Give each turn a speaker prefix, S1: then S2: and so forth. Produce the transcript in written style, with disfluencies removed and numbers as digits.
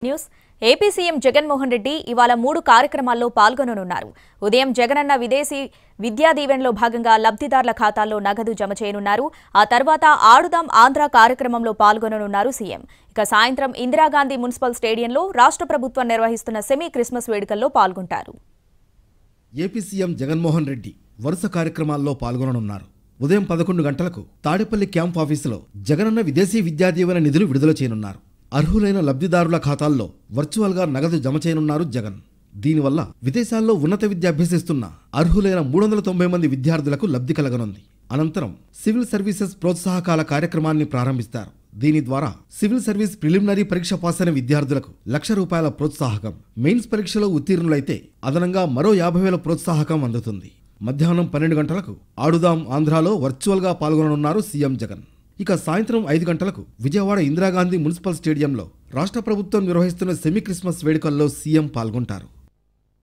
S1: News AP CM Jaganmohan Reddy ఇవాళ 3 కార్యక్రమాల్లో పాల్గొననున్నారు. ఉదయం జగనన్న విదేశీ విద్యా దీవెనలో భాగంగా లబ్ధిదారుల ఖాతాల్లో నగదు జమ చేయనున్నారు. ఆ తర్వాత ఆడుదాం ఆంధ్ర కార్యక్రమంలో పాల్గొననున్నారు సీఎం. ఇక సాయంత్రం ఇందిరాగాంధీ మున్సిపల్ స్టేడియంలో రాష్ట్ర ప్రభుత్వం నిర్వహిస్తున్న సెమీ క్రిస్మస్ వేడుకల్లో పాల్గొంటారు.
S2: ఏపీ సీఎం జగన్మోహన్ రెడ్డి వరుస కార్యక్రమాల్లో పాల్గొననున్నారు. ఉదయం 11 గంటలకు తాడేపల్లి క్యాంప్ ఆఫీసులో జగనన్న విదేశీ విద్యా దీవెన నిధులు విడుదల చేయనున్నారు. అర్హులైన లబ్ధిదారుల ఖాతాల్లో వర్చువల్గా నగదు జమ చేయనున్నారు జగన్. దీనివల్ల విదేశాల్లో ఉన్నత విద్య అభ్యసిస్తున్న అర్హులైన 390 మంది విద్యార్థులకు లబ్ధి కలగనుంది. అనంతరం సివిల్ సర్వీసెస్ ప్రోత్సాహకాల కార్యక్రమాన్ని ప్రారంభిస్తారు. దీని ద్వారా సివిల్ సర్వీస్ ప్రిలిమినరీ పరీక్ష పాస్ అయిన విద్యార్థులకు ₹1,00,000 ప్రోత్సాహకం, మెయిన్స్ పరీక్షలో ఉత్తీర్ణులైతే అదనంగా మరో 50,000 ప్రోత్సాహకం అందుతుంది. మధ్యాహ్నం 12 గంటలకు ఆడుదాం ఆంధ్రాలో వర్చువల్గా పాల్గొననున్నారు సీఎం జగన్. ఇక సాయంత్రం 5 గంటలకు విజయవాడ ఇందిరాగాంధీ మున్సిపల్ స్టేడియంలో రాష్ట్ర ప్రభుత్వం నిర్వహిస్తున్న సెమీ క్రిస్మస్ వేడుకల్లో సీఎం పాల్గొంటారు.